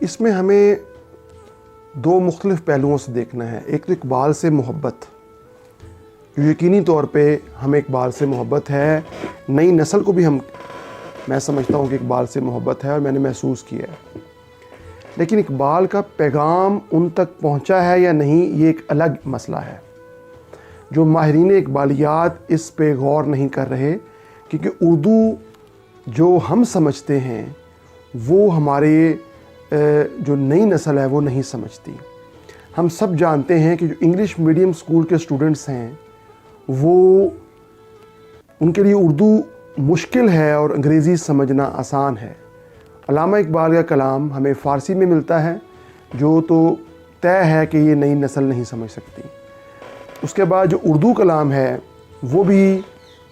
اس میں ہمیں دو مختلف پہلوؤں سے دیکھنا ہے. ایک تو اقبال سے محبت، جو یقینی طور پہ ہمیں اقبال سے محبت ہے. نئی نسل کو بھی میں سمجھتا ہوں کہ اقبال سے محبت ہے اور میں نے محسوس کیا ہے. لیکن اقبال کا پیغام ان تک پہنچا ہے یا نہیں، یہ ایک الگ مسئلہ ہے. جو ماہرین اقبالیات اس پہ غور نہیں کر رہے، کیونکہ اردو جو ہم سمجھتے ہیں وہ ہمارے جو نئی نسل ہے وہ نہیں سمجھتی. ہم سب جانتے ہیں کہ جو انگلش میڈیم اسکول کے اسٹوڈنٹس ہیں وہ ان کے لیے اردو مشکل ہے اور انگریزی سمجھنا آسان ہے. علامہ اقبال کا کلام ہمیں فارسی میں ملتا ہے، جو تو طے ہے کہ یہ نئی نسل نہیں سمجھ سکتی. اس کے بعد جو اردو کلام ہے وہ بھی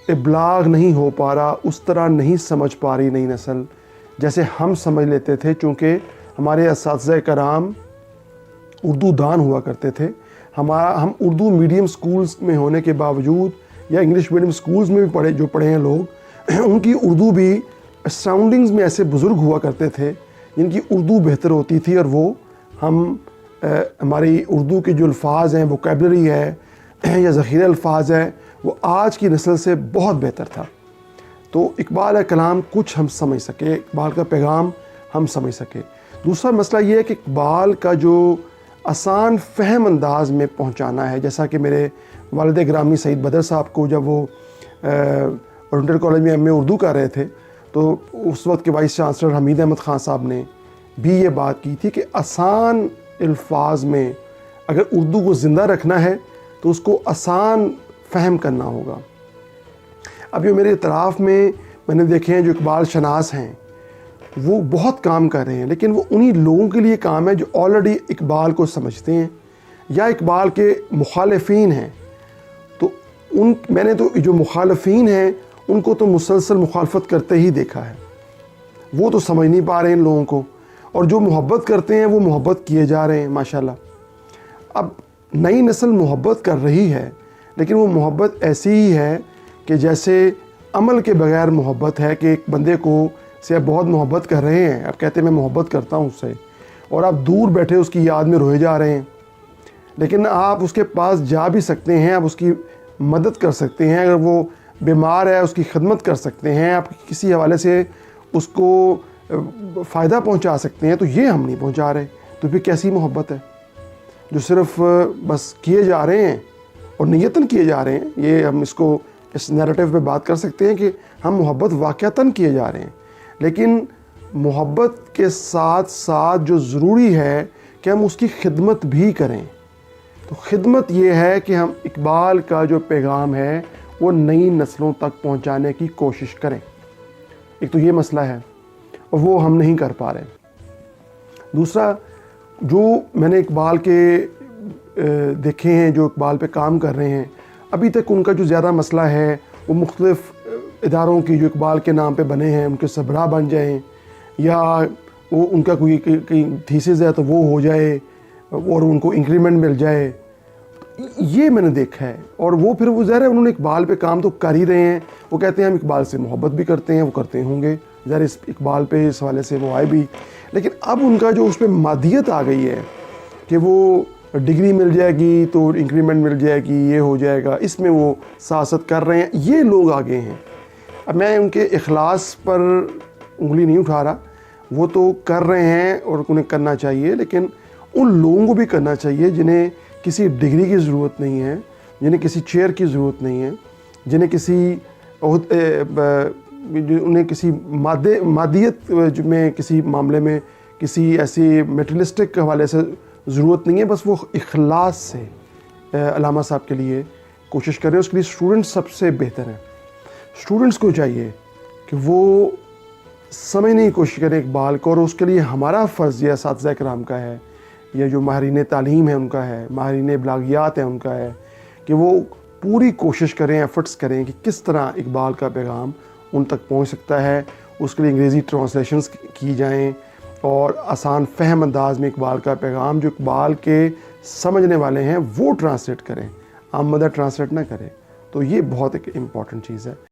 ابلاغ نہیں ہو پا رہا، اس طرح نہیں سمجھ پا رہی نئی نسل جیسے ہم سمجھ لیتے تھے، چونکہ ہمارے اساتذہ کرام اردو دان ہوا کرتے تھے. ہم اردو میڈیم سکولز میں ہونے کے باوجود یا انگلش میڈیم سکولز میں بھی جو پڑھے ہیں لوگ، ان کی اردو بھی سراؤنڈنگز میں ایسے بزرگ ہوا کرتے تھے جن کی اردو بہتر ہوتی تھی، اور وہ ہماری اردو کے جو الفاظ ہیں، ووکیبلری ہے یا ذخیرہ الفاظ ہے، وہ آج کی نسل سے بہت بہتر تھا. تو اقبال کا کلام کچھ ہم سمجھ سکے، اقبال کا پیغام ہم سمجھ سکے. دوسرا مسئلہ یہ ہے کہ اقبال کا جو آسان فہم انداز میں پہنچانا ہے، جیسا کہ میرے والد گرامی سعید بدر صاحب کو جب وہ اورینٹل کالج میں ایم اے اردو کر رہے تھے، تو اس وقت کے وائس چانسلر حمید احمد خان صاحب نے بھی یہ بات کی تھی کہ آسان الفاظ میں اگر اردو کو زندہ رکھنا ہے تو اس کو آسان فہم کرنا ہوگا. اب جو میرے اطراف میں نے دیکھے ہیں جو اقبال شناس ہیں، وہ بہت کام کر رہے ہیں، لیکن وہ انہی لوگوں کے لیے کام ہے جو آلریڈی اقبال کو سمجھتے ہیں یا اقبال کے مخالفین ہیں. تو میں نے تو جو مخالفین ہیں ان کو تو مسلسل مخالفت کرتے ہی دیکھا ہے، وہ تو سمجھ نہیں پا رہے ہیں ان لوگوں کو، اور جو محبت کرتے ہیں وہ محبت کیے جا رہے ہیں ماشاءاللہ. اب نئی نسل محبت کر رہی ہے، لیکن وہ محبت ایسی ہی ہے کہ جیسے عمل کے بغیر محبت ہے، کہ ایک بندے کو سے آپ بہت محبت کر رہے ہیں، آپ کہتے ہیں میں محبت کرتا ہوں اس سے، اور آپ دور بیٹھے اس کی یاد میں روئے جا رہے ہیں. لیکن آپ اس کے پاس جا بھی سکتے ہیں، آپ اس کی مدد کر سکتے ہیں، اگر وہ بیمار ہے اس کی خدمت کر سکتے ہیں، آپ کسی حوالے سے اس کو فائدہ پہنچا سکتے ہیں. تو یہ ہم نہیں پہنچا رہے، تو پھر کیسی محبت ہے جو صرف بس کیے جا رہے ہیں اور نیتاً کیے جا رہے ہیں. یہ ہم اس نیریٹو پہ بات کر سکتے ہیں کہ ہم محبت واقعتاً کیے جا رہے ہیں، لیکن محبت کے ساتھ ساتھ جو ضروری ہے کہ ہم اس کی خدمت بھی کریں. تو خدمت یہ ہے کہ ہم اقبال کا جو پیغام ہے وہ نئی نسلوں تک پہنچانے کی کوشش کریں. ایک تو یہ مسئلہ ہے اور وہ ہم نہیں کر پا رہے. دوسرا، جو میں نے اقبال کے دیکھے ہیں جو اقبال پہ کام کر رہے ہیں، ابھی تک ان کا جو زیادہ مسئلہ ہے وہ مختلف اداروں کی جو اقبال کے نام پہ بنے ہیں ان کے سربراہ بن جائیں، یا وہ ان کا کوئی تھیسس ہے تو وہ ہو جائے اور ان کو انکریمنٹ مل جائے. یہ میں نے دیکھا ہے، اور وہ پھر وہ ظاہر ہے انہوں نے اقبال پہ کام تو کر ہی رہے ہیں. وہ کہتے ہیں ہم اقبال سے محبت بھی کرتے ہیں، وہ کرتے ہوں گے ظاہر اس اقبال پہ اس حوالے سے وہ آئے بھی. لیکن اب ان کا جو اس پہ مادیت آ گئی ہے کہ وہ ڈگری مل جائے گی تو انکریمنٹ مل جائے گی، یہ ہو جائے گا، اس میں وہ سیاست کر رہے ہیں. یہ لوگ آگے ہیں. اب میں ان کے اخلاص پر انگلی نہیں اٹھا رہا، وہ تو کر رہے ہیں اور انہیں کرنا چاہیے، لیکن ان لوگوں کو بھی کرنا چاہیے جنہیں کسی ڈگری کی ضرورت نہیں ہے، جنہیں کسی چیئر کی ضرورت نہیں ہے، جنہیں انہیں کسی مادیت میں کسی معاملے میں کسی ایسی میٹریلسٹک حوالے سے ضرورت نہیں ہے. بس وہ اخلاص سے علامہ صاحب کے لیے کوشش کریں. اس کے لیے اسٹوڈنٹس سب سے بہتر ہیں. اسٹوڈنٹس کو چاہیے کہ وہ سمجھنے کی کوشش کریں اقبال کو، اور اس کے لیے ہمارا فرض یہ اساتذہ کرام کا ہے، یا جو ماہرین تعلیم ہے ان کا ہے، ماہرین ابلاغیات ہیں ان کا ہے، کہ وہ پوری کوشش کریں، ایفرٹس کریں کہ کس طرح اقبال کا پیغام ان تک پہنچ سکتا ہے. اس کے لیے انگریزی ٹرانسلیشنز کی جائیں اور آسان فہم انداز میں اقبال کا پیغام جو اقبال کے سمجھنے والے ہیں وہ ٹرانسلیٹ کریں، عام مدر ٹرانسلیٹ نہ کریں. تو یہ بہت ایک امپورٹنٹ چیز ہے.